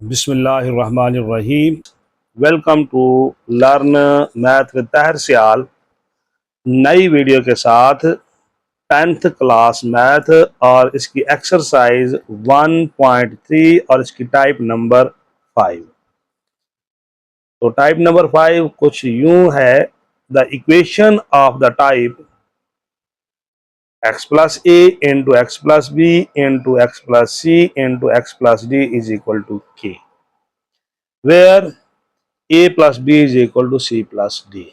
बिस्मिल्लाहिर्रहमानिर्रहीम। Welcome to learn math with Tahir Sial. नई video के साथ 10th क्लास मैथ और इसकी एक्सरसाइज 1.3 और इसकी टाइप नंबर 5। तो टाइप नंबर 5 कुछ यूं है, the equation of the type x plus a into x plus b into x plus c into x plus d is equal to k, where a plus b is equal to c plus d.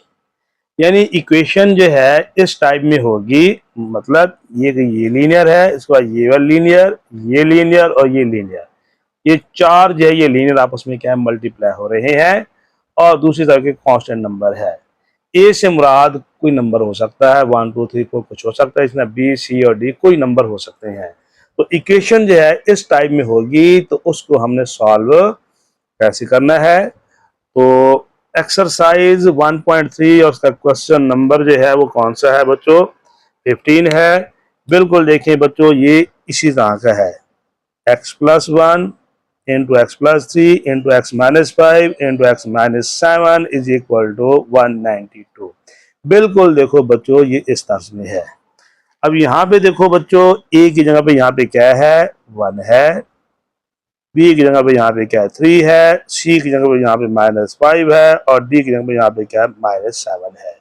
यानी equation जो है इस type में होगी, मतलब ये linear है, इसके बाद ये वाला लीनियर, ये लीनियर और ये लीनियर, ये चार जो है ये लीनियर आपस में क्या है मल्टीप्लाई हो रहे हैं और दूसरी तरफ के कांस्टेंट नंबर है। ए से मुराद कोई नंबर हो सकता है, 1 2 3 4 कुछ हो सकता है, इसमें बी सी और डी कोई नंबर हो सकते हैं। तो इक्वेशन जो है इस टाइप में होगी, तो उसको हमने सॉल्व कैसे करना है। तो एक्सरसाइज 1.3 और उसका क्वेश्चन नंबर जो है वो कौन सा है बच्चों, 15 है। बिल्कुल देखिए बच्चों, ये इसी तरह का है, x plus 1 into x plus 3 into x minus 5 into x minus 7 is equal to 192। बिल्कुल देखो बच्चों ये इस तरह में है। अब यहाँ पे देखो बच्चों, a की जगह पे यहाँ पे क्या है 1 है, बी की जगह पे यहाँ पे क्या है 3 है, सी की जगह पे यहाँ पे -5 है और डी की जगह पे यहाँ पे क्या है -7 है।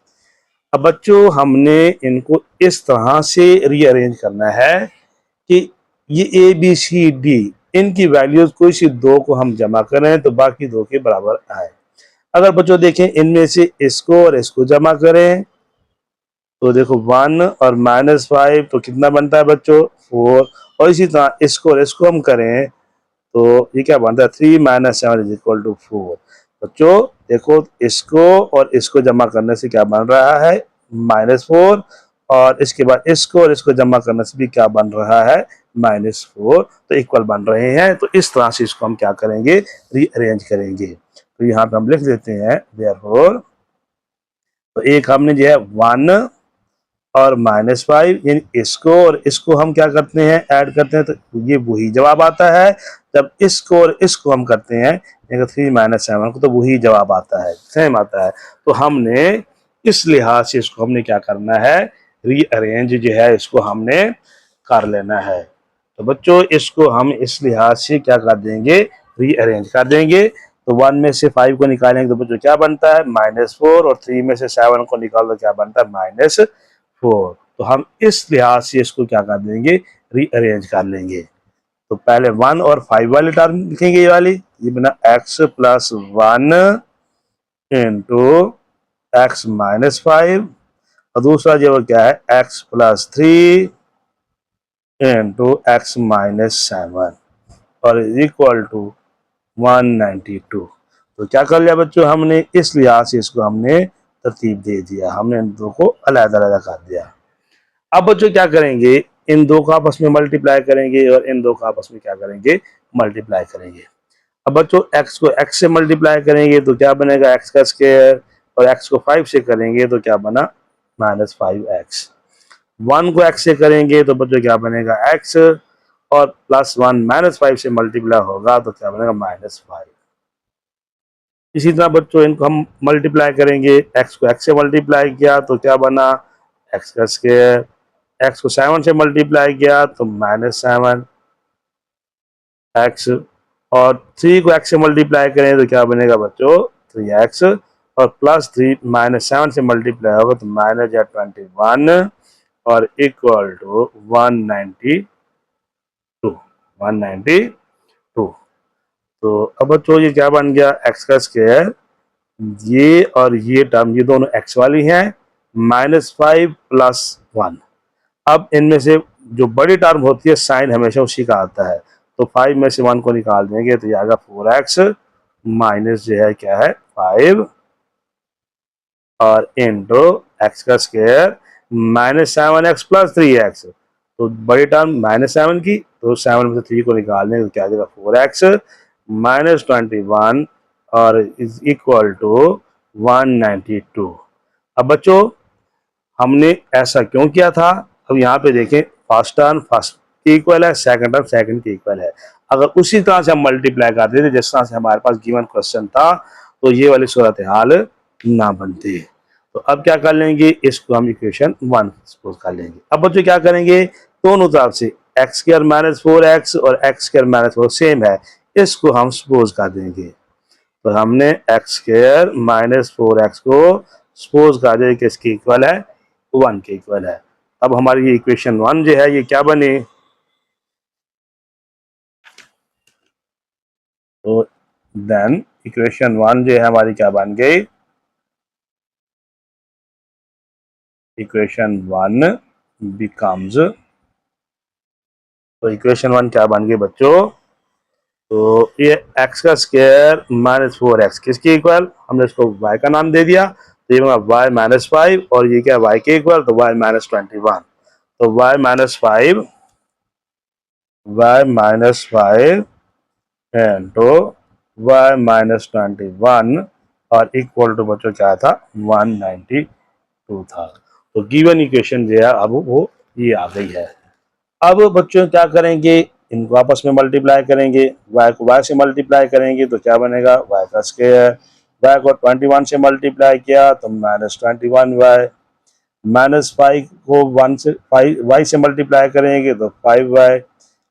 अब बच्चों हमने इनको इस तरह से रीअरेंज करना है कि ये ए बी सी डी इनकी वैल्यूज कोई सी दो को हम जमा करें तो बाकी दो के बराबर आए। अगर बच्चों देखें इनमें से इसको और इसको जमा करें तो देखो 1 और -5 तो कितना बनता है बच्चों 4, और इसी तरह इसको और इसको हम करें तो ये क्या बनता है 3 - 7 इज इक्वल टू 4। बच्चों देखो इसको और इसको जमा करने से क्या बन रहा है -4, और इसके बाद इसको और इसको जमा करने से भी क्या बन रहा है -4, तो इक्वल बन रहे हैं। तो इस तरह से इसको हम क्या करेंगे रीअरेंज करेंगे। तो यहाँ पे हम लिख देते हैं देयरफॉर, तो एक हमने जो है 1 और -5 यानी इसको और इसको हम क्या करते हैं ऐड करते हैं, तो ये वही जवाब आता है। जब इसको और इसको हम करते हैं 3 - 7 को, तो वही जवाब आता है, सेम आता है। तो हमने इस लिहाज से इसको हमने क्या करना है रीअरेंज जो है इसको हमने कर लेना है। तो बच्चों इसको हम इस लिहाज से क्या कर देंगे रीअरेंज कर देंगे। तो 1 में से 5 को निकालेंगे तो बच्चों क्या बनता है -4, और 3 में से 7 को निकाल तो क्या बनता है -4। तो हम इस लिहाज से इसको क्या कर देंगे रीअरेंज कर लेंगे। तो पहले 1 और 5 वाली टर्म लिखेंगे, ये बना x plus 1 into x minus 5, और दूसरा जो क्या है x plus 3 into x minus 7 और इक्वल टू 192। तो क्या कर लिया बच्चों हमने इस लिहाज से इसको हमने तरतीब दे दिया, हमने इन दो को अलग-अलग कर दिया। अब बच्चों क्या करेंगे, इन दो को आपस में मल्टीप्लाई करेंगे और इन दो को आपस में क्या करेंगे मल्टीप्लाई करेंगे। अब बच्चों x को x से मल्टीप्लाई करेंगे तो क्या बनेगा x का स्क्वायर, और x को 5 से करेंगे तो क्या बना -5x। 1 को x से करेंगे तो बच्चों क्या बनेगा x, और +1 -5 से मल्टीप्लाई होगा तो क्या बनेगा -5। इसी तरह बच्चों इनको हम मल्टीप्लाई करेंगे, x को x से मल्टीप्लाई किया तो क्या बना x का स्क्वायर, x को 7 से मल्टीप्लाई किया तो -7x, और 3 को x से मल्टीप्लाई करें तो क्या बनेगा बच्चों 3x, और +3 -7 से मल्टीप्लाई होगा तो -21 और इक्वल टू 192। तो अब बच्चों ये क्या बन गया x का स्क्वायर, ये और ये टर्म ये दोनों x वाली हैं, -5 + 1। अब इनमें से जो बड़ी टर्म होती है साइन हमेशा उसी का आता है, तो 5 में से 1 को निकाल देंगे तो ये आएगा 4x माइनस जो है क्या है 5 और इंटू एक्स का स्क्वायर -7x + 3x। तो बड़ी टर्म -7 की, तो 7 में से 3 को निकाल देंगे तो क्या आ जाएगा 4x -21 और इज इक्वल टू 192। अब बच्चों हमने ऐसा क्यों किया था, अब यहाँ पे देखें फर्स्ट टर्म फर्स्ट के इक्वल है, सेकंड टर्म सेकंड के इक्वल है। अगर उसी तरह से हम मल्टीप्लाई कर देते जिस तरह से हमारे पास गिवन क्वेश्चन था तो ये वाली सूरत हाल ना बनती। तो अब क्या कर लेंगे, इसको हम इक्वेशन 1 सपोज कर लेंगे। अब बच्चों क्या करेंगे, दोनों तरफ से एक्स स्क्वायर माइनस 4x और एक्स स्क्वायर माइनस 4 सेम है, इसको हम सपोज कर देंगे। तो हमने एक्स स्क्वायर माइनस 4x को सपोज कर दिया कि इसके इक्वल है 1 के इक्वल है। अब हमारी ये इक्वेशन 1 जो है ये क्या बने, तो देन इक्वेशन 1 जो है हमारी क्या बन गई, इक्वेशन 1 बिकम्स, तो इक्वेशन 1 क्या बन गई बच्चों, तो ये x का स्क्वायर माइनस 4x किसके इक्वल, हमने इसको y का नाम दे दिया, तो ये y माइनस 5 और ये क्या y के इक्वल, तो y माइनस 21, तो y minus 5 into y minus 21 और इक्वल टू बच्चों क्या था 192 था। तो गिवन इक्वेशन जो है अब वो ये आ गई है। अब बच्चों क्या करेंगे, इनको आपस में मल्टीप्लाई करेंगे, y को y से मल्टीप्लाई करेंगे तो क्या बनेगा y का स्क्वायर, y को 21 से मल्टीप्लाई किया तो माइनस 21y, माइनस 5 को 1 से 5 y से मल्टीप्लाई करेंगे तो 5y,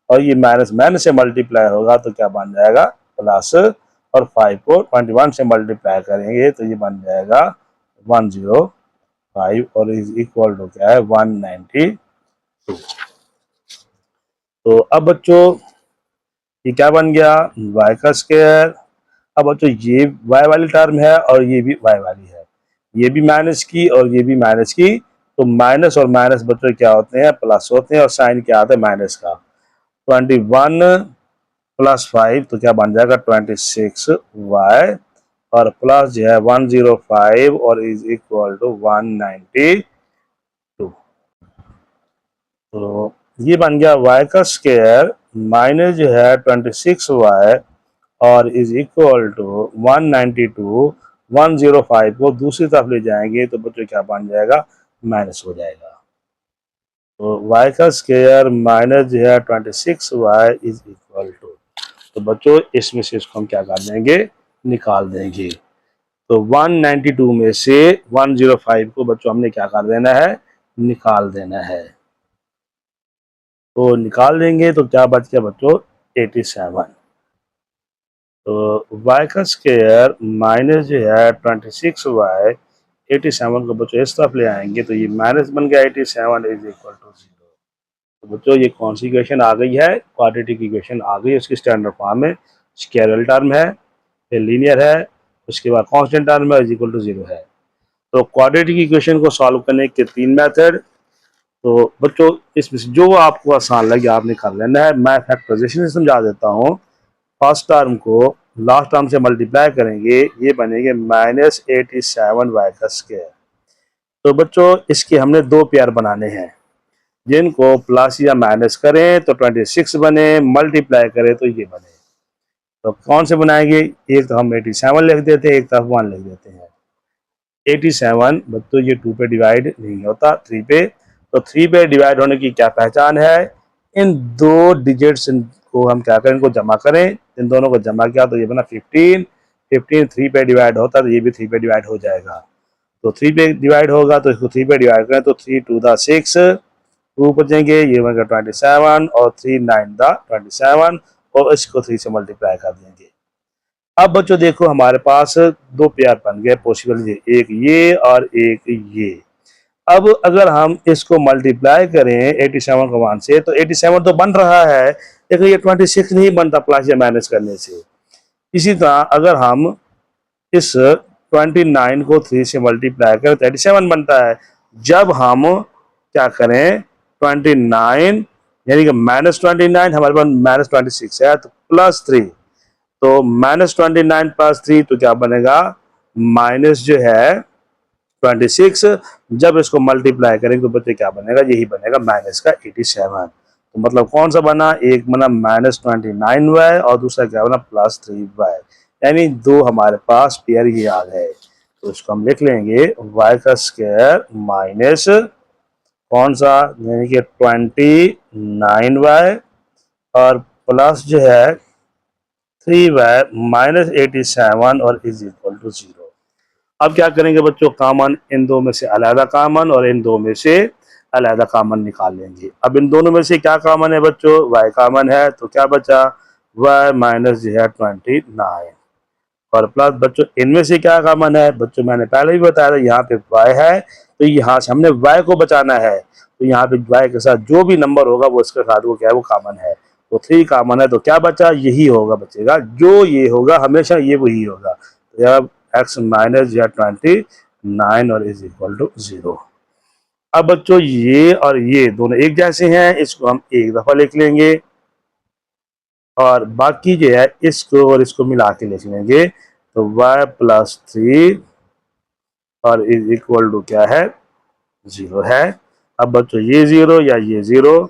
और ये माइनस माइनस से मल्टीप्लाई होगा तो क्या बन जाएगा प्लस, और 5 को 21 से मल्टीप्लाई करेंगे तो ये बन जाएगा 105 और इज इक्वल टू क्या है 192। तो अब बच्चों ये क्या बन गया y का स्क्वायर। अब बच्चों ये y वाली टर्म है और ये भी y वाली है, ये भी माइनस की और ये भी माइनस की, तो माइनस और माइनस बच्चों क्या होते हैं प्लस होते हैं और साइन क्या आता है माइनस का। 21 प्लस 5 तो क्या बन जाएगा 26y और प्लस जो है 105 और इज इक्वल टू 192। तो ये बन गया y का स्क्वायर माइनस जो है 26y और इज इक्वल टू 192, 105 को दूसरी तरफ ले जाएंगे तो बच्चों क्या बन जाएगा माइनस हो जाएगा। तो y का स्क्वायर माइनस जो है 26y इज इक्वल टू, तो बच्चों इसमें से इसको हम क्या कर देंगे निकाल देंगे। तो 192 में से 105 को बच्चों हमने क्या कर देना है निकाल देना है। तो निकाल देंगे तो क्या बच गया बच्चों 87। तो y का स्क्वायर माइनस जो है 26y 87 को बच्चों इस तरफ ले आएंगे तो ये माइनस बन गया 87 इज इक्वल टू 0। तो बच्चों ये कौन सी इक्वेशन आ गई है, क्वाड्रेटिक इक्वेशन आ गई, उसकी स्टैंडर्ड फॉर्म में स्केलर टर्म है, फिर लीनियर है, उसके बाद कांस्टेंट टर्म है इज इक्वल टू 0 है। तो क्वाड्रेटिक इक्वेशन को सॉल्व करने के 3 मेथड, तो बच्चों इसमें से जो आपको आसान लगे आपने कर लेना है। मैं फैक्टराइजेशन से समझा देता हूँ। फर्स्ट टर्म को लास्ट टर्म से मल्टीप्लाई करेंगे, ये बनेंगे माइनस 87 वाई का स्क्वायर। तो बच्चों इसके हमने दो पेयर बनाने हैं, जिनको प्लस या माइनस करें तो 26 बने, मल्टीप्लाई करें तो ये बने। तो कौन से बनाएंगे, एक तो हम 87 लिख देते हैं, एक तरफ 1 लिख देते हैं। 87 बच्चों ये 2 पे डिवाइड नहीं होता 3 पे, तो 3 पे डिवाइड होने की क्या पहचान है, इन दो डिजिट्स को हम क्या करें इनको जमा करें, इन दोनों को जमा किया तो ये बना 15, 15 3 पे डिवाइड होता तो ये भी 3 पे डिवाइड हो जाएगा। तो 3 पे डिवाइड होगा तो इसको 3 पे डिवाइड करें तो 3 2 द 6, 2 बचेंगे, ये बनेगा 27 और 3 9 द 27 और इसको 3 से मल्टीप्लाई कर देंगे। अब बच्चों देखो हमारे पास दो पेयर बन गए पॉसिबल, एक ये और एक ये। अब अगर हम इसको मल्टीप्लाई करें 87 को 1 से तो 87 तो बन रहा है, लेकिन ये 26 नहीं बनता प्लस या माइनस करने से। इसी तरह अगर हम इस 29 को 3 से मल्टीप्लाई करें तो 87 बनता है। जब हम क्या करें 29 यानी कि -29 हमारे पास -26 है तो +3, तो -29 +3 तो क्या बनेगा माइनस जो है 26। जब इसको मल्टीप्लाई करेंगे तो बच्चे क्या बनेगा, यही बनेगा माइनस का 87। तो मतलब कौन सा बना, एक बना -29y और दूसरा क्या बना +3y, यानी दो हमारे पास पेयर ये आ गए। तो इसको हम लिख लेंगे y का स्क्वायर माइनस कौन सा, यानी कि 29y और प्लस जो है 3y माइनस 87 और इज इक्वल टू 0। अब क्या करेंगे बच्चों, कॉमन इन दो में से अलग कॉमन और इन दो में से अलग कॉमन निकाल लेंगे। अब इन दोनों में से क्या कॉमन है बच्चों, y कॉमन है, तो क्या बचा y माइनस जो है 29 और प्लस बच्चों इनमें से क्या कॉमन है बच्चों, मैंने पहले ही बताया था यहाँ पे y है तो यहाँ से हमने y को बचाना है, तो यहाँ पे y के साथ जो भी नंबर होगा वो इसके साथ वो क्या है वो कॉमन है, तो 3 कॉमन है, तो क्या बचा यही होगा, बचेगा जो ये होगा हमेशा ये वही होगा, तो यहाँ x माइनस या 29 और इज इक्वल टू 0। अब बच्चों ये और ये दोनों एक जैसे हैं, इसको हम एक दफा लिख लेंगे और बाकी जो है इसको और इसको मिला के लिख लेंगे, तो y प्लस 3 और इज इक्वल टू क्या है 0 है। अब बच्चों ये 0 या ये 0,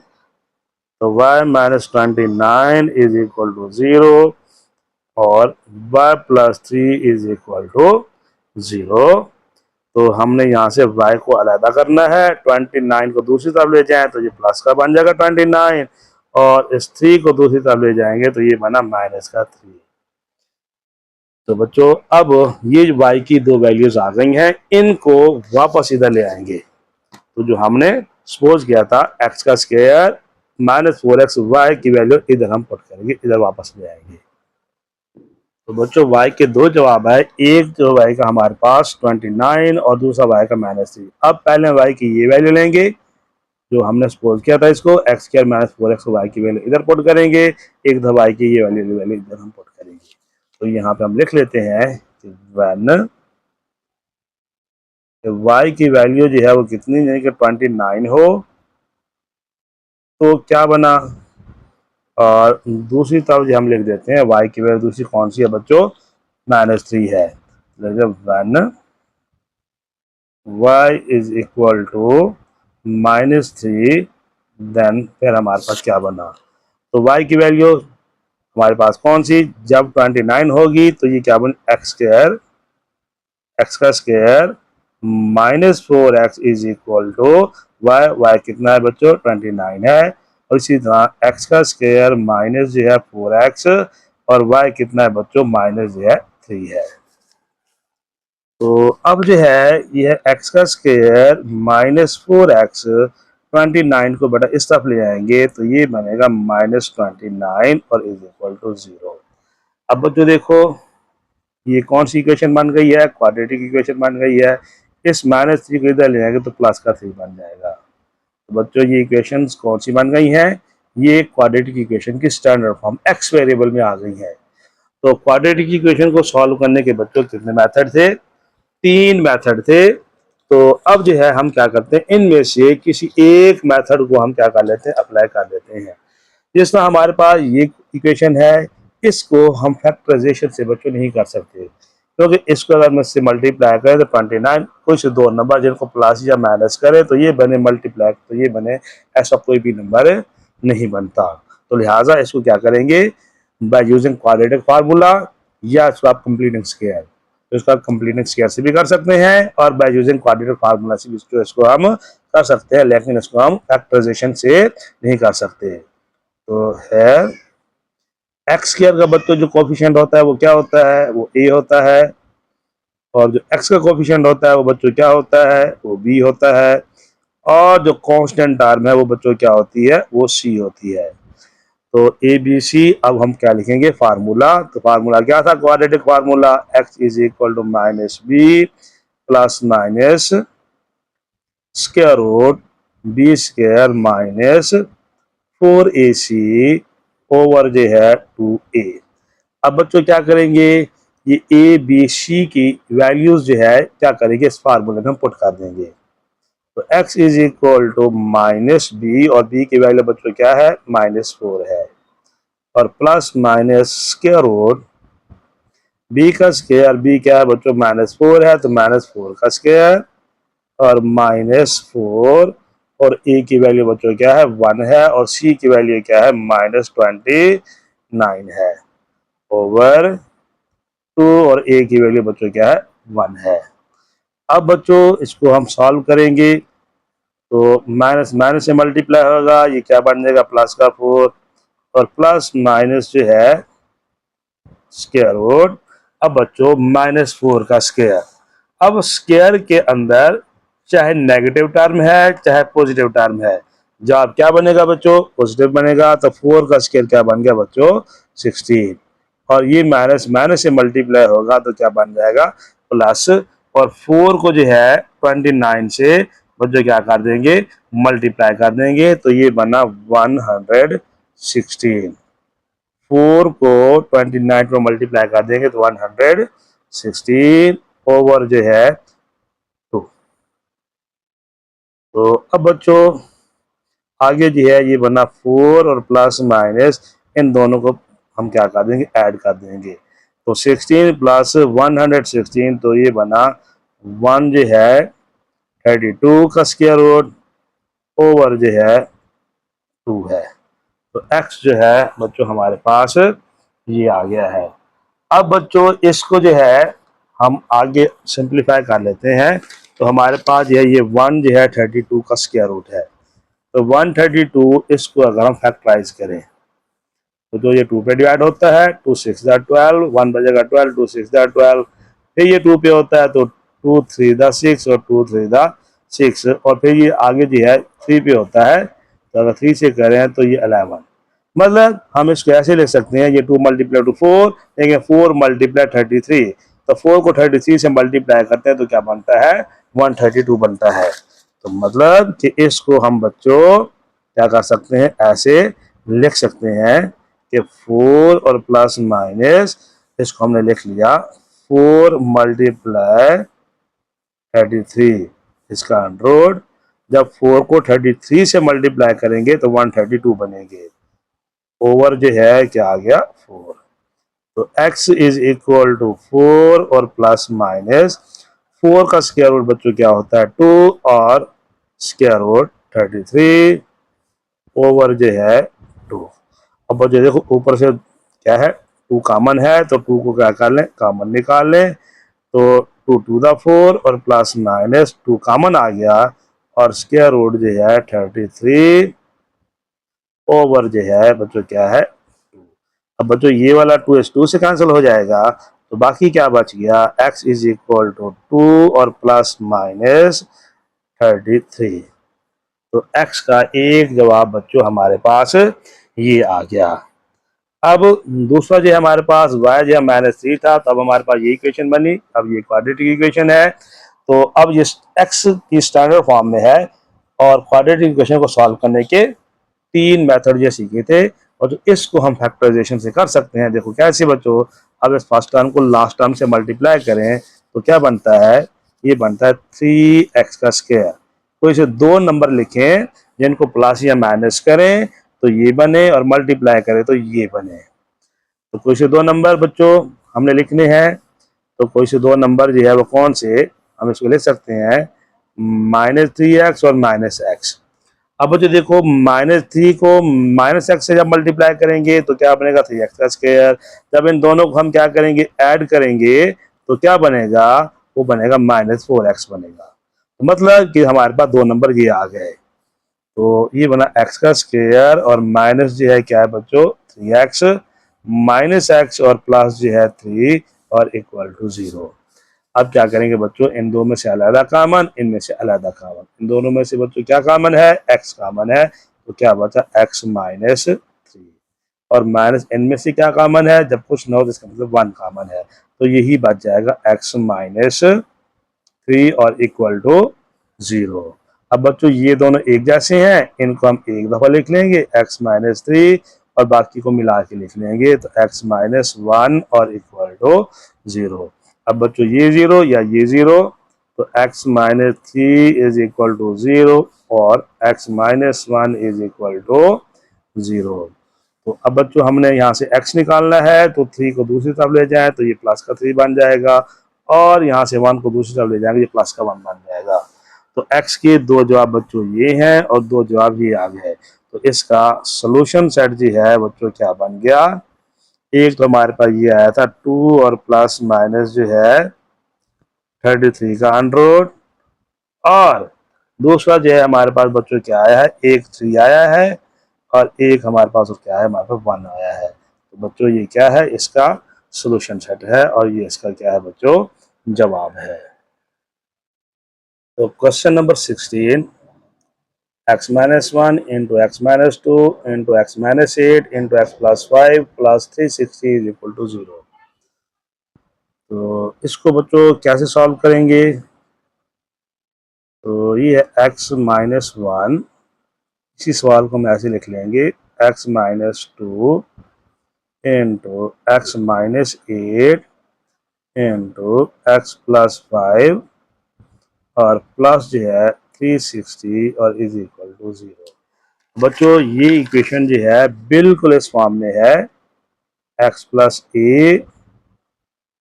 तो y minus 29 is equal to 0 और y plus 3 is equal to 0। तो हमने यहाँ से y को अलग करना है, 29 को दूसरी तरफ ले जाएं तो ये प्लस का बन जाएगा 29 और इस 3 को दूसरी तरफ ले जाएंगे तो ये बना माइनस का 3। तो बच्चों अब ये y की दो वैल्यूज आ गई हैं, इनको वापस इधर ले आएंगे, तो जो हमने सपोज किया था x का स्क्वायर माइनस 4x y की वैल्यू इधर हम पुट करेंगे, इधर वापस ले आएंगे। तो बच्चों y के दो जवाब है, एक जो y का हमारे पास 29 और दूसरा y का माइनस 3। अब पहले y की ये वैल्यू लेंगे जो हमने सपोज किया था, इसको x square minus 4x y की वैल्यू इधर पुट करेंगे, एक दफा y की ये वैल्यू इधर हम पुट करेंगे। तो यहाँ पे हम लिख लेते हैं कि व्हेन y की वैल्यू जो है वो कितनी, यानी कि 29 हो तो क्या बना, और दूसरी तरफ जो हम लिख देते हैं y की वैल्यू दूसरी कौन सी है बच्चों, -3 है। When y is equal to -3 then फिर हमारे पास क्या बना, तो y की वैल्यू हमारे पास कौन सी, जब 29 होगी तो ये क्या बन एक्स स्क्वायर, एक्स का square -4x is equal to y कितना है बच्चों 29 है, और इसी तरह x का स्क्वायर माइनस जो है 4x और y कितना है बच्चों माइनस जो है 3 है। तो अब जो है ये x का स्क्वायर -4x 29 को बेटा इस तरफ ले आएंगे तो ये बनेगा -29 और इज इक्वल टू 0। अब बच्चों देखो ये कौन सी इक्वेशन बन गई है, क्वाड्रेटिक इक्वेशन बन गई है, इस -3 को इधर ले आएंगे तो प्लस का 3 बन जाएगा। तो बच्चों ये इक्वेशंस कौन सी बन गई हैं, ये क्वाड्रेटिक इक्वेशन की स्टैंडर्ड फॉर्म x वेरिएबल में आ गई है। तो क्वाड्रेटिक इक्वेशन को सॉल्व करने के बच्चों कितने मेथड थे, 3 मेथड थे। तो अब जो है हम क्या करते हैं, इनमें से किसी एक मेथड को हम क्या कर लेते हैं अप्लाई कर लेते हैं। जिस तरह हमारे पास ये इक्वेशन है, इसको हम फैक्टराइजेशन से बच्चों नहीं कर सकते, क्योंकि इसको अगर मैं इससे मल्टीप्लाई करें तो 29 कुछ दो नंबर जिनको प्लस या माइनस करें तो ये बने मल्टीप्लाई, तो ये बने ऐसा कोई भी नंबर नहीं बनता। तो लिहाजा इसको क्या करेंगे, बाय यूजिंग क्वाड्रेटिक फार्मूला या इसको आप कंप्लीटिंग स्क्वायर, तो इसका कंप्लीटिंग स्क्वायर से भी कर सकते हैं और बाय यूजिंग क्वाड्रेटिक फार्मूला से भी इसको हम कर सकते हैं, लेकिन इसको हम फैक्टराइजेशन से नहीं कर सकते। तो है एक्स स्क्वायर का बच्चों जो कोफिशिएंट होता है वो क्या होता है, वो a होता है, और जो x का कोफिशिएंट होता है वो बच्चों क्या होता है, वो b होता है, और जो कांस्टेंट टर्म है वो बच्चों क्या होती है, वो c होती है। तो ए बी सी, अब हम क्या लिखेंगे फार्मूला, तो फार्मूला क्या था, quadratic formula x is equal to -b plus minus square root b square minus 4ac over जो है 2a। अब बच्चों क्या करेंगे, ये ए बी सी की वैल्यूज जो है क्या करेंगे इस फार्मूले में हम पुट कर देंगे। तो x is equal to -b और b की वैल्यू बच्चों क्या है -4 है, और plus minus square root b का स्क्वायर, b क्या है बच्चों -4 है तो -4 का स्क्वायर और -4 और a की वैल्यू बच्चों क्या है 1 है और c की वैल्यू क्या है -29 है ओवर 2 और a की वैल्यू बच्चों क्या है 1 है। अब बच्चों इसको हम सॉल्व करेंगे, तो माइनस माइनस से मल्टीप्लाई होगा, ये क्या बन जाएगा प्लस का 4, और प्लस माइनस जो है स्क्वायर रूट। अब बच्चों -4 का स्क्वायर, अब स्क्वायर के अंदर चाहे नेगेटिव टर्म है चाहे पॉजिटिव टर्म है, जब क्या बनेगा बच्चों पॉजिटिव बनेगा, तो 4 का स्क्वायर क्या बन गया बच्चों 16, और ये माइनस माइनस से मल्टीप्लाई होगा तो क्या बन जाएगा प्लस, और 4 को जो है 29 से बच्चों क्या कर देंगे मल्टीप्लाई कर देंगे, तो ये बना 116। 4 को 29 को मल्टीप्लाई कर देंगे तो 116 ओवर जो है 2। तो अब बच्चों आगे जो है ये बना 4 और प्लस माइनस, इन दोनों को हम क्या कर देंगे ऐड कर देंगे, तो 16 प्लस 116, तो ये बना 1 जो है 32 का स्क्वायर रूट ओवर जो है 2 है। तो x जो है बच्चों हमारे पास ये आ गया है। अब बच्चों इसको जो है हम आगे सिंप्लीफाई कर लेते हैं, तो हमारे पास जो है ये 1 जो है 32 का स्क्वायर रूट है, तो 132 इसको अगर हम फैक्टराइज करें तो जो ये 2 पे डिवाइड होता है 2 6 12, 1 बजेगा 12, 2 6 12, फिर ये 2 पे होता है तो 2 3 6 और 2 3 6, और फिर ये आगे जो है 3 पे होता है, तो अगर 3 से करें तो ये 11। मतलब हम इसको ऐसे लिख सकते हैं, ये 2 मल्टीप्लाई टू 4, लेकिन 4 मल्टीप्लाई 33, तो 4 को 33 से मल्टीप्लाई करते हैं तो क्या बनता है 132 बनता है। तो मतलब कि इसको हम बच्चों क्या कर सकते हैं ऐसे लिख सकते हैं कि 4 और प्लस माइनस, इसको हमने लिख लिया 4 मल्टीप्लाई 33, इसका अंडर, जब 4 को 33 से मल्टीप्लाई करेंगे तो 132 बनेंगे, ओवर जो है क्या आ गया 4। तो x इज इक्वल टू 4 और प्लस माइनस 4 का स्क्वायर रूट बच्चों क्या होता है 2, और स्क्वायर रूट 33 ओवर जो है 2। अब बच्चों देखो ऊपर से क्या है 2 कॉमन है, तो 2 को क्या कर लें कॉमन निकाल लें, तो 2 टू द 4 और प्लस माइनस 2 कॉमन आ गया, और स्क्वायर रूट जो है 33 ओवर जो है बच्चों क्या है 2। अब बच्चों ये वाला 2 इस 2 से कैंसिल हो जाएगा, तो बाकी क्या बच गया x इज इक्वल टू 2 और प्लस माइनस 33। तो x का एक जवाब बच्चों हमारे पास ये आ गया। अब दूसरा जो हमारे पास y जो है -3 था, तो अब हमारे पास ये इक्वेशन बनी, अब ये क्वाड्रेटिक इक्वेशन है, तो अब ये x की स्टैंडर्ड फॉर्म में है, और क्वाड्रेटिक इक्वेशन को सॉल्व करने के 3 मेथड ये सीखे थे, और जो इसको हम फैक्टराइजेशन से कर सकते हैं। देखो कैसे बच्चों, अब इस फर्स्ट टर्म को लास्ट टर्म से मल्टीप्लाई करें तो क्या बनता है, ये बनता है 3x का स्क्वायर। तो इसे 2 नंबर लिखें जिनको प्लस या माइनस करें तो ये बने, और मल्टीप्लाई करें तो ये बने। तो कोई से 2 नंबर बच्चों हमने लिखने हैं, तो कोई से 2 नंबर जो है वो कौन से, हम इसको लिख सकते हैं -3x और -x। अब बच्चों देखो -3 को -x से जब मल्टीप्लाई करेंगे तो क्या बनेगा 3x का स्क्वायर, जब इन दोनों को हम क्या करेंगे ऐड करेंगे तो क्या बनेगा, वो बनेगा -4x बनेगा। तो मतलब कि हमारे पास 2 नंबर ये आ गए, तो ये बना x का स्क्वायर, और माइनस जो है क्या है बच्चों 3x, -x और प्लस जो है 3, और इक्वल टू 0। अब क्या करेंगे बच्चों, इन दो में से अलग कॉमन, इनमें से अलग कॉमन, इन दोनों में से बच्चों क्या कॉमन है x कॉमन है, तो क्या बचा x -3, और माइनस इनमें से क्या कॉमन है, जब कुछ न हो तो इसका मतलब 1 कॉमन है, तो यही बच जाएगा x -3 और इक्वल टू 0। अब बच्चों ये दोनों एक जैसे हैं, इनको हम एक दफा लिख लेंगे x -3, और बाकी को मिला के लिख लेंगे, तो x -1 और इक्वल टू 0। अब बच्चों ये 0 या ये 0, तो x -3 इज इक्वल टू 0, और x -1 इज इक्वल टू 0। तो अब बच्चों हमने यहाँ से x निकालना है, तो 3 को दूसरी तरफ ले जाएं तो ये प्लस का 3 बन जाएगा, और यहाँ से 1 को दूसरी तरफ ले जाएंगे, ये प्लस का 1 बन जाएगा। तो x के 2 जवाब बच्चों ये हैं, और 2 जवाब ये आ गए। तो इसका सोल्यूशन सेट जो है बच्चों क्या बन गया, एक तो हमारे पास ये आया था 2 और प्लस माइनस जो है 33 का अंडर रूट, और दूसरा जो है हमारे पास बच्चों क्या आया है, एक 3 आया है और एक हमारे पास क्या है, हमारे पास 1 आया है। तो बच्चों ये क्या है, इसका सॉल्यूशन सेट है और ये इसका क्या है बच्चों, जवाब है। तो question number 16, x minus 1 into x minus 2 into x minus 8 into x plus 5 plus 360 is equal to 0। तो इसको बच्चों कैसे सॉल्व करेंगे, तो ये है x माइनस 1, इसी सवाल को हम ऐसे लिख लेंगे, x minus 2 into x minus 8 into x plus 5 और प्लस जो है 360 और इज इक्वल टू 0। बच्चों ये इक्वेशन जो है बिल्कुल इस फॉर्म में है, x plus a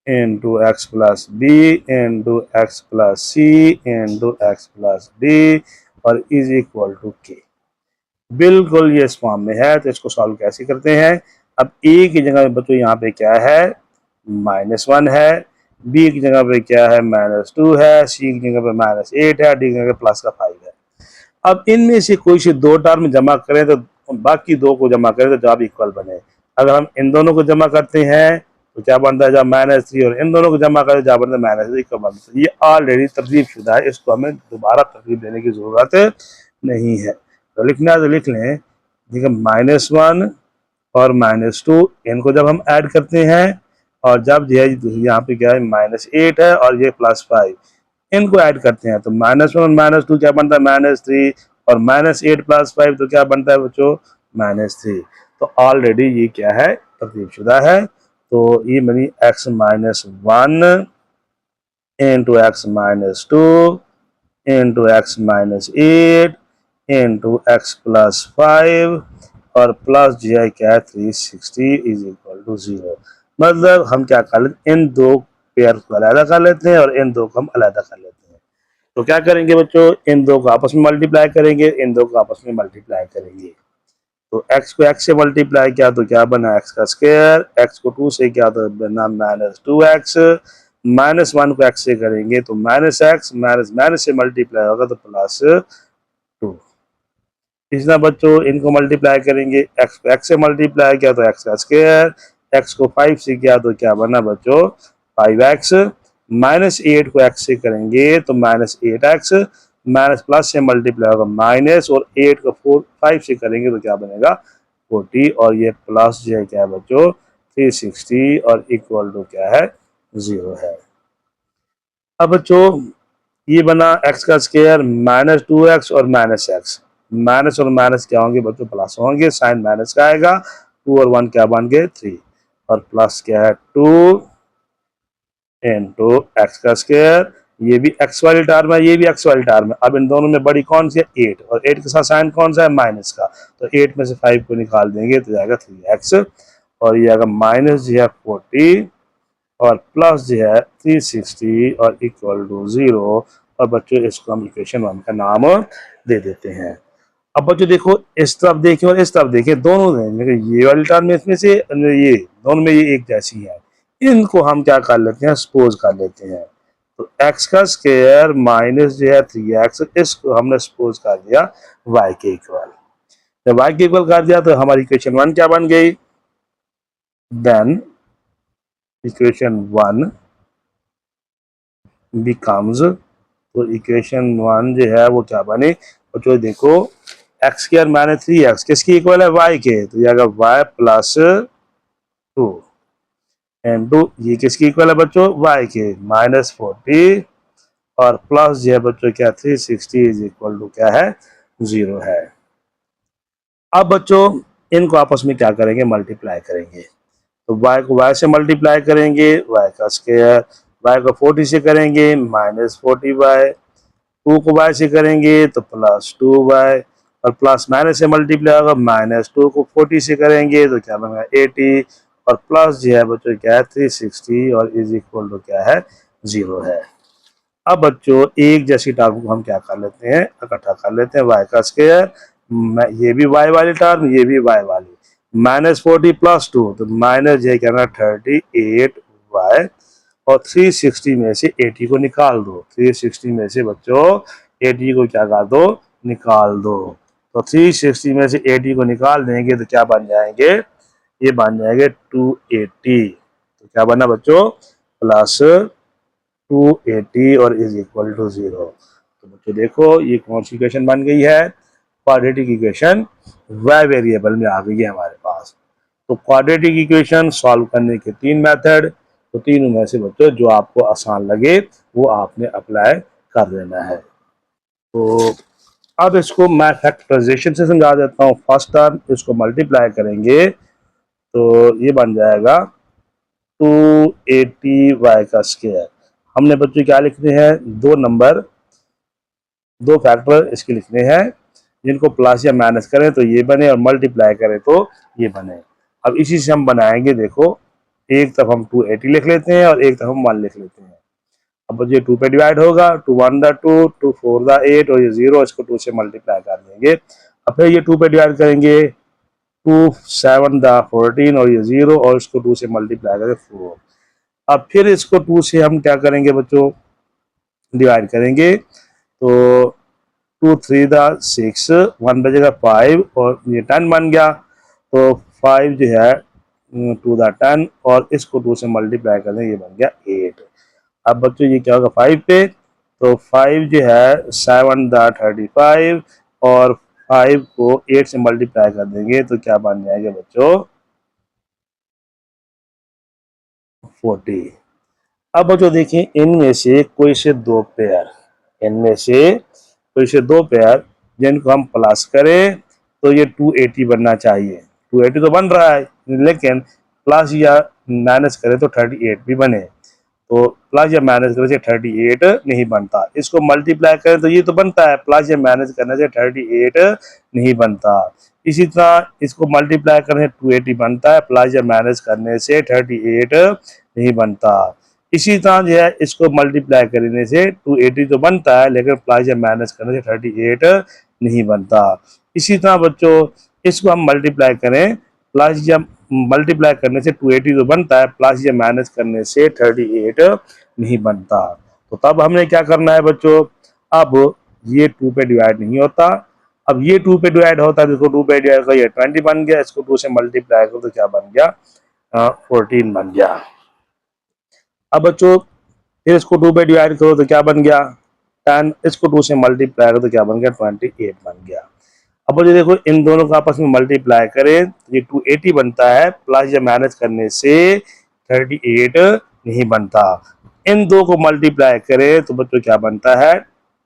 into x plus b into x plus c into x plus d और इज इक्वल टू के। बिल्कुल ये इस फॉर्म में है। तो इसको सॉल्व कैसे करते हैं, अब ए की जगह बच्चों यहाँ पे क्या है, -1 है, बी की जगह पे क्या है, -2 है, सी की जगह पे -8 है, डी की जगह पे प्लस का 5 है। अब इनमें से कोई से दो टर्म जमा करें तो बाकी दो को जमा करें तो जवाब इक्वल बने। अगर हम इन दोनों को जमा करते हैं तो क्या बनता है, जब -3 और इन दोनों को जमा करें जब बनता है -3 इक्वल बनता है। ये ऑलरेडी तरतीब शुदा है, इसको हमें दोबारा तरतीब देने की जरूरत नहीं है। तो लिखना है तो लिख लें, देखिए -1 और -2 इनको जब हम ऐड करते हैं और जब जो है यहाँ पे क्या है -8 है और ये +5 इनको ऐड करते हैं तो -1 और -2 क्या बनता है, -3 और -8 + 5 तो क्या बनता है बच्चों, -3। तो ऑलरेडी ये क्या है, तरतीब शुदा है। तो ये बनी x minus 1 into x minus 2 into x minus 8 into x plus 5 और प्लस जो है क्या है 360 इज इक्वल टू 0। मतलब हम क्या कर लेते हैं, इन दो पेयर को अलग कर लेते हैं और इन दो को हम अलग कर लेते हैं। तो क्या करेंगे बच्चों, इन दो को आपस में मल्टीप्लाई करेंगे, इन दो को आपस में मल्टीप्लाई करेंगे। तो x को x से मल्टीप्लाई किया तो क्या बना, x का स्क्वायर, x को 2 से किया तो बना -2x, -1 को x से करेंगे तो -x, माइनस से मल्टीप्लाई होगा तो +2। इसना बच्चों इनको मल्टीप्लाई करेंगे, x को x से मल्टीप्लाई किया तो x का स्क्वायर, x को 5 से किया तो क्या बना बच्चों 5x, -8 को x से करेंगे तो -8x, माइनस प्लस से मल्टीप्लाई होगा माइनस और 8 को 5 से करेंगे तो क्या बनेगा 40 और ये प्लस जो है क्या है बच्चों 360 और इक्वल टू क्या है 0 है। अब बच्चों ये बना x का स्क्वायर -2x और -x, माइनस और माइनस क्या होंगे बच्चों प्लस होंगे, साइन माइनस का आएगा, 2 और 1 क्या बन गए 3 और प्लस क्या है 2 इंटू एक्स का स्क्वायर, ये भी एक्स वाली टर्म है, ये भी एक्स वाली टर्म है। अब इन दोनों में बड़ी कौन सी है 8 और 8 के साथ साइन कौन सा है माइनस का, तो 8 में से 5 को निकाल देंगे तो जाएगा 3x और ये आएगा माइनस जो है 40 और प्लस जो है 360 और इक्वल टू 0। और बच्चों इसको हम इक्वेशन 1 का नाम दे देते हैं। अब बच्चों देखो इस तरफ देखिए और इस तरफ देखिए, दोनों ये वाली टर्म इसमें से ये दोनों में ये एक जैसी है, इनको हम क्या कर लेते हैं सपोज कर लेते हैं। तो x का स्क्वायर माइनस जो है 3x, इसको हमने सपोज कर दिया y के इक्वल। जब y के इक्वल कर दिया तो हमारी इक्वेशन 1 क्या बन गई, देन इक्वेशन 1 बिकम्स, तो इक्वेशन 1 जो है वो क्या बने बच्चों, देखो एक्स स्क्वायर माइनस 3x किसकी इक्वल है y के, तो ये आएगा y प्लस 2 इंटू ये किसकी इक्वल है बच्चों y के -40 और प्लस जो है बच्चों क्या 360 इज इक्वल टू क्या है 0 है। अब बच्चों इनको आपस में क्या करेंगे मल्टीप्लाई करेंगे, तो y को y से मल्टीप्लाई करेंगे, y का स्क्वायर, y को 40 से करेंगे -40y, 2 को y से करेंगे तो +2y और प्लस माइनस से मल्टीप्लाई होगा, -2 को 40 से करेंगे तो क्या बनेगा 80 और प्लस जो है बच्चों क्या है 360 और इज इक्वल टू क्या है 0 है। अब बच्चों एक जैसी टर्म को हम क्या कर लेते हैं इकट्ठा कर लेते हैं, y का स्क्वायर, ये भी y वाली टर्म ये भी y वाली, -40 + 2 तो माइनस जो है क्या 38y और 360 में से 80 को निकाल दो, 360 में से बच्चों 80 को क्या कर दो, निकाल दो। तो 360 में से 80 को निकाल देंगे तो क्या बन जाएंगे, ये बन जाएंगे 280। तो क्या बना बच्चों, प्लस 280 और इज इक्वल टू 0। तो बच्चों देखो ये कौन सी इक्वेशन बन गई है, क्वाड्रेटिक इक्वेशन y वेरिएबल में आ गई है हमारे पास। तो क्वाड्रेटिक इक्वेशन सॉल्व करने के 3 मेथड, तो तीनों में से बच्चों जो आपको आसान लगे वो आपने अप्लाई कर देना है। तो अब इसको मैं फैक्टराइजेशन से समझा देता हूँ। फर्स्ट टर्म इसको मल्टीप्लाई करेंगे तो ये बन जाएगा 280y का स्क्वायर। हमने बच्चों क्या लिखने हैं, दो नंबर, दो फैक्टर इसके लिखने हैं, जिनको प्लस या माइनस करें तो ये बने और मल्टीप्लाई करें तो ये बने। अब इसी से हम बनाएंगे, देखो एक तरफ हम 280 लिख लेते हैं और एक तरफ हम 1 लिख लेते हैं। अब ये 2 पे डिवाइड होगा, 2 1 दा 2, 2 4 दा 8 और ये 0, इसको 2 से मल्टीप्लाई कर देंगे। अब फिर ये 2 पे डिवाइड करेंगे, 2 7 दा 14 और ये 0 और इसको 2 से मल्टीप्लाई करें 4। अब फिर इसको 2 से हम क्या करेंगे बच्चों, डिवाइड करेंगे, तो 2 3 दा 6, 1 बजेगा 5 और ये 10 बन गया। तो 5 जो है 2 दा 10 और इसको 2 से मल्टीप्लाई कर दें, ये बन गया 8। अब बच्चों ये क्या होगा 5 पे, तो 5 जो है 7 दा 35 और 5 को 8 से मल्टीप्लाई कर देंगे तो क्या बन जाएगा बच्चों 40। अब बच्चों देखिए इनमें से कोई से दो पेयर, इनमें से कोई से दो पेयर जिनको हम प्लस करें तो ये 280 बनना चाहिए। 280 तो बन रहा है, लेकिन प्लस या माइनस करें तो 38 भी बने। तो प्लस या माइनस करने से 38 नहीं बनता। इसको मल्टीप्लाई करें तो ये तो बनता है, प्लस या माइनस करने से 38 नहीं बनता। इसी तरह इसको मल्टीप्लाई करने से 280 बनता है, प्लस या माइनस करने से 38 नहीं बनता। इसी तरह जो है इसको मल्टीप्लाई करने से 280 तो बनता है, लेकिन प्लस या माइनस करने से 38 नहीं बनता। इसी तरह बच्चों इसको हम मल्टीप्लाई करें, प्लस या मल्टीप्लाई करने से 280 तो बनता है, प्लस या माइनस करने से 38 नहीं बनता। तो तब हमने क्या करना है बच्चों, अब ये 2 पे डिवाइड नहीं होता, अब ये 2 पे डिवाइड होता है, इसको 2 पे डिवाइड कर ये 20 बन गया, इसको 2 से मल्टीप्लाई करो तो क्या बन गया 14 बन गया। अब बच्चों फिर इसको 2 पे डिवाइड करो तो क्या बन गया 10, इसको 2 से मल्टीप्लाई करो तो क्या बन गया 28 बन गया। अब मुझे देखो इन दोनों को आपस में मल्टीप्लाई करें तो ये 280 बनता है, प्लस या माइनस करने से 38 नहीं बनता। इन दो को मल्टीप्लाई करें तो बच्चों क्या बनता है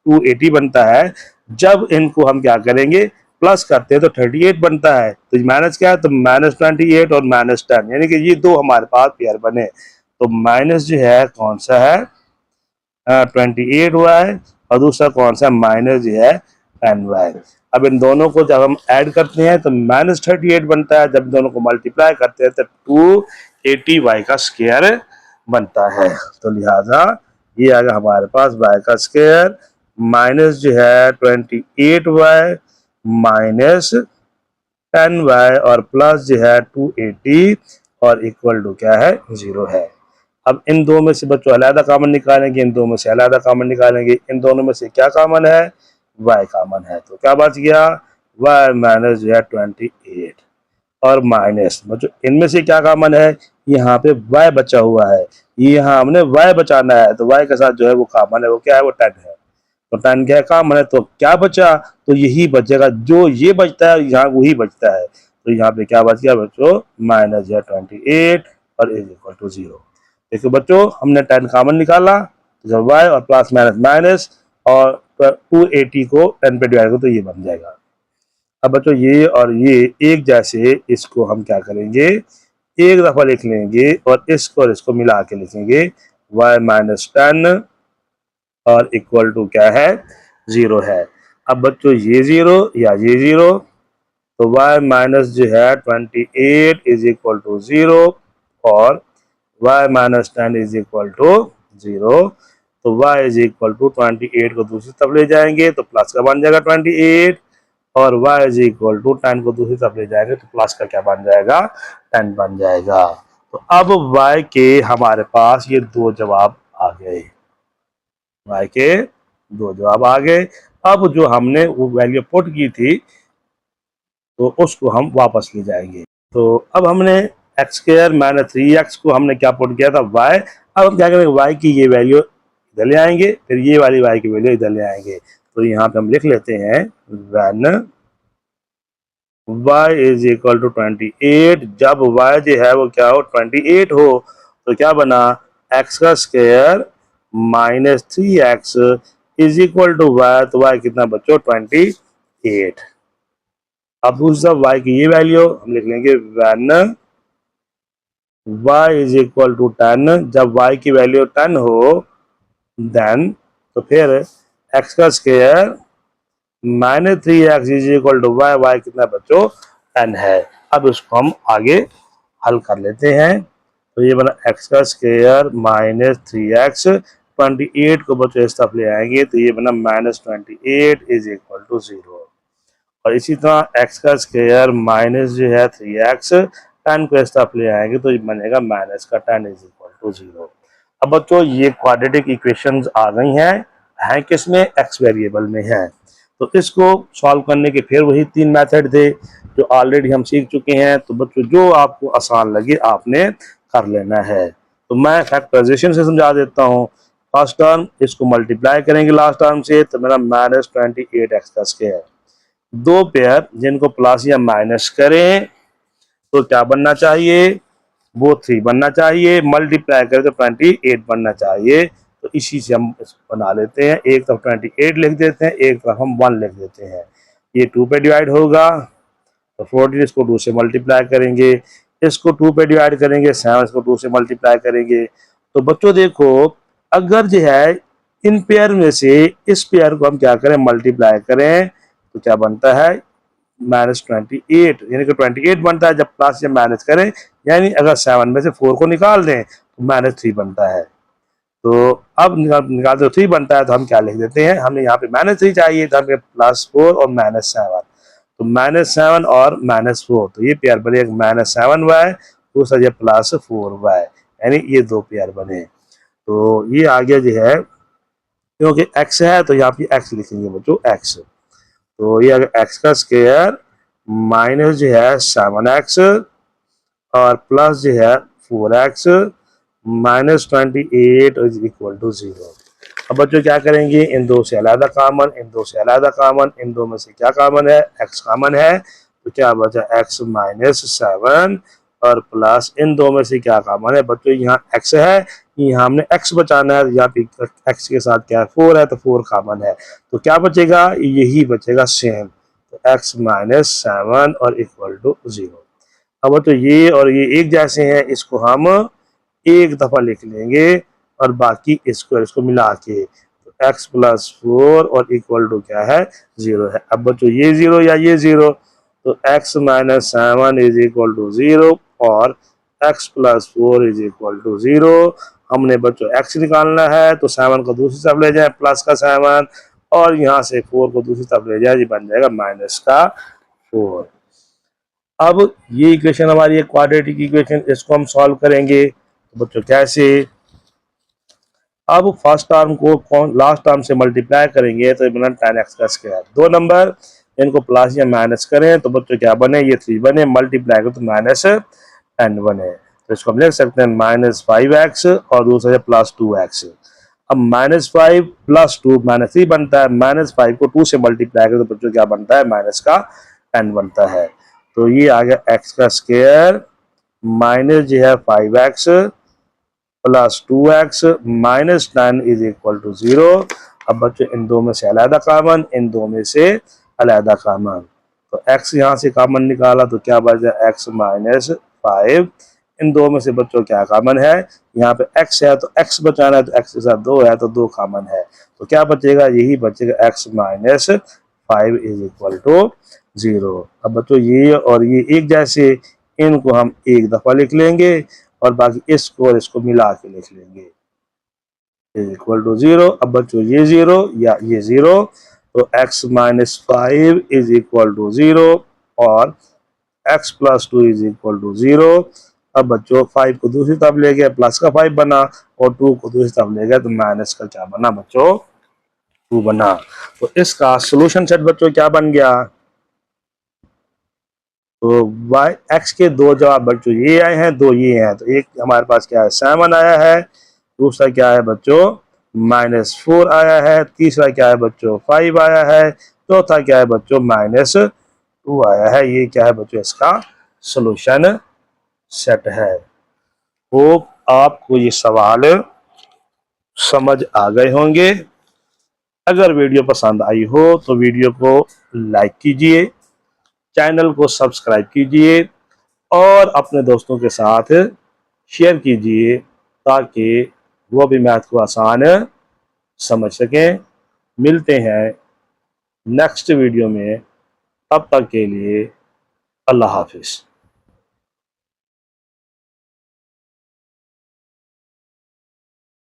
280 बनता है। जब इनको हम क्या करेंगे प्लस करते हैं तो 38 बनता है। तो माइनस क्या है, तो -28 और -10, यानी कि ये दो हमारे पास पेयर बने। तो माइनस जो है कौन सा है 28 हुआ है और दूसरा कौन सा माइनस जो है 10y। अब इन दोनों को जब हम ऐड करते हैं तो -38 बनता है, जब दोनों को मल्टीप्लाई करते हैं तो 280y का स्क्वायर बनता है। तो लिहाजा ये आ गया हमारे पास y का स्क्वायर माइनस जो है 28y माइनस 10y और प्लस जो है 280 और इक्वल टू क्या है 0 है। अब इन दो में से बच्चों अलग कॉमन निकालेंगे, इन दो में से अलग कॉमन निकालेंगे, इन दोनों में से क्या कॉमन है y कॉमन है। तो क्या बच गया y माइनस जो है 28 और माइनस बच्चों इनमें से क्या कॉमन है, यहाँ पे y बचा हुआ है, यहाँ हमने y बचाना है तो y के साथ जो है वो कॉमन है, वो क्या है वो 10 है। तो 10 क्या कॉमन है तो क्या बचा, तो यही बचेगा, जो ये बचता है यहाँ वही बचता है। तो यहाँ पे क्या बच गया बच्चों माइनस 28 और इज इक्वल टू 0। देखो बच्चों हमने 10 कॉमन निकाला, तो जब y और प्लस माइनस माइनस और 280 को 10 पे डिवाइड करो तो ये बन जाएगा। अब बच्चों ये और ये एक जैसे, इसको हम क्या करेंगे एक दफा लिख लेंगे और इसको मिला के लिखेंगे y माइनस 10 और इक्वल टू क्या है 0 है। अब बच्चों ये 0 या ये 0, तो y माइनस जो है 28 इज इक्वल टू 0 और y minus 10 is equal to 0। तो y इज इक्वल टू 28 को दूसरी तरफ ले जाएंगे तो प्लस का बन जाएगा 28 और y इज इक्वल टू 10 को दूसरी तरफ ले जाएंगे तो प्लस का क्या बन जाएगा 10 बन जाएगा। तो अब y के हमारे पास ये दो जवाब आ गए, y के दो जवाब आ गए। अब जो हमने वो वैल्यू पुट की थी तो उसको हम वापस ले जाएंगे। तो अब हमने एक्स स्क्वायर माइनस 3x को हमने क्या पुट किया था, y। अब हम क्या करेंगे, y की ये वैल्यू इधर ले आएंगे, फिर ये वाली y की वैल्यू इधर ले आएंगे। तो यहाँ पे हम लिख लेते हैं when y is equal to 28, जब y जो है वो क्या हो 28 हो, तो क्या बना x का square minus 3x is equal to y, तो y कितना बच्चों 28। अब दूसरा y की ये वैल्यू हम लिख लेंगे when y is equal to 10, जब y की वैल्यू 10 हो देन, तो फिर x का square minus 3x is equal to y, y कितना बच्चों 10 है। अब इसको हम आगे हल कर लेते हैं। तो ये बना x का स्क्वायर माइनस 3x, 28 को बच्चों इस तरफ ले आएंगे तो ये बना माइनस 28 इज इक्वल टू 0। और इसी तरह x का स्क्वायर माइनस जो है 3x, 10 को इस तरफ ले आएंगे तो ये बनेगा माइनस का 10 इज इक्वल टू 0। अब बच्चों ये क्वाड्रेटिक इक्वेशंस आ गई हैं किसमें, x वेरिएबल में है। तो इसको सॉल्व करने के फिर वही 3 मेथड थे जो ऑलरेडी हम सीख चुके हैं। तो बच्चों जो आपको आसान लगे आपने कर लेना है। तो मैं फैक्टराइजेशन से समझा देता हूँ। फर्स्ट टर्म इसको मल्टीप्लाई करेंगे लास्ट टर्म से, तो मेरा माइनस 28x का स्क्वायर, दो पेयर जिनको प्लस या माइनस करें तो क्या बनना चाहिए, वो 3 बनना चाहिए, मल्टीप्लाई करें तो 28 बनना चाहिए। तो इसी से हम बना लेते हैं, एक तरफ 28 लिख देते हैं, एक तरफ हम 1 लिख देते हैं। ये 2 पे डिवाइड होगा तो 14 इसको 2 से मल्टीप्लाई करेंगे, इसको 2 पे डिवाइड करेंगे, 7 इसको 2 से मल्टीप्लाई करेंगे। तो बच्चों देखो अगर जो है इन पेयर में से इस पेयर को हम क्या करें मल्टीप्लाई करें तो क्या बनता है -28, यानी कि 28 बनता है जब प्लस या माइनस करें। यानी अगर 7 में से 4 को निकाल दें तो -3 बनता है। तो अब निकालते 3 बनता है तो हम क्या लिख देते हैं, हमें यहाँ पे -3 चाहिए तो हमें +4 और -7, तो -7 और -4, तो ये पेयर बने, एक -7y दूसरा ये +4y, यानी ये दो पेयर बने। तो ये आगे जो है क्योंकि x है तो यहाँ पे x लिखेंगे बच्चों x। तो ये अगर x का स्क्वायर माइनस जो है 7x और प्लस जो है 4x -28 इज इक्वल टू 0। अब बच्चों क्या करेंगे, इन दो से अलग कॉमन, इन दो से अलग कॉमन, इन दो में से क्या कॉमन है, x कॉमन है, तो क्या बचा x -7 और प्लस इन दो में से क्या कॉमन है बच्चों, यहाँ x है, यहाँ हमने x बचाना है, यहाँ पे x के साथ क्या है 4 है तो 4 कॉमन है, तो क्या बचेगा, यही बचेगा सेम, तो x -7 और इक्वल टू 0। अब तो ये और ये एक जैसे हैं, इसको हम एक दफा लिख लेंगे और बाकी इसको मिला के तो x +4 और इक्वल टू क्या है 0 है। अब बच्चों ये 0 या ये 0, तो x -7 इज इक्वल टू 0 और x +4 इज इक्वल टू 0। हमने बच्चों x निकालना है तो 7 को दूसरी तरफ ले जाए प्लस का 7 और यहाँ से 4 को दूसरी तरफ ले जाए, ये बन जाएगा माइनस का 4। अब ये इक्वेशन हमारी एक क्वाड्रेटिक इक्वेशन, इसको हम सॉल्व करेंगे तो बच्चों कैसे, अब फर्स्ट टर्म को लास्ट टर्म से मल्टीप्लाई करेंगे तो ये बना 10x का स्क्वायर, दो नंबर इनको प्लस या माइनस करें तो बच्चों क्या बने, ये 3 बने, मल्टीप्लाई करें तो -10 बने। तो इसको हम लिख सकते हैं -5x और दूसरा +2x। अब -5 + 2 -3 बनता है, -5 को 2 से मल्टीप्लाई करें तो बच्चों क्या बनता है -10 बनता है। तो ये आ गया x का स्क्वायर माइनस जो है 5x +2x -10 is equal to 0। अब बच्चों इन दो में से अलहदा कॉमन, इन दो में से अलहदा कॉमन, तो x यहाँ से कॉमन निकाला तो क्या बचा x -5, इन दो में से बच्चों क्या कॉमन है, यहाँ पे x है तो x बचाना है तो x के साथ 2 है तो 2 कॉमन है, तो क्या बचेगा, यही बचेगा x -5 इज इक्वल टू 0। अब बच्चों ये और ये एक जैसे, इनको हम एक दफा लिख लेंगे और बाकी इसको और इसको मिला के लिख लेंगे इज इक्वल टू 0। अब बच्चों ये 0 या ये 0, तो x -5 इज इक्वल टू 0 और x +2 इज इक्वल टू 0। अब बच्चों 5 को दूसरी तरफ ले गया, प्लस का 5 बना और 2 को दूसरी तरफ ले गया तो माइनस का क्या बना बच्चों 2 बना। तो इसका सोल्यूशन सेट बच्चों क्या बन गया? तो वाई एक्स के 2 जवाब बच्चों ये आए हैं, 2 ये हैं। तो एक हमारे पास क्या है 7 आया है, दूसरा क्या है बच्चों -4 आया है, तीसरा क्या है बच्चों 5 आया है, चौथा क्या है बच्चों -2 आया है। ये क्या है बच्चों इसका सोल्यूशन सेट है। होप आपको ये सवाल समझ आ गए होंगे। अगर वीडियो पसंद आई हो तो वीडियो को लाइक कीजिए, चैनल को सब्सक्राइब कीजिए और अपने दोस्तों के साथ शेयर कीजिए ताकि वो भी मैथ को आसान समझ सकें। मिलते हैं नेक्स्ट वीडियो में, तब तक के लिए अल्लाह हाफिज़।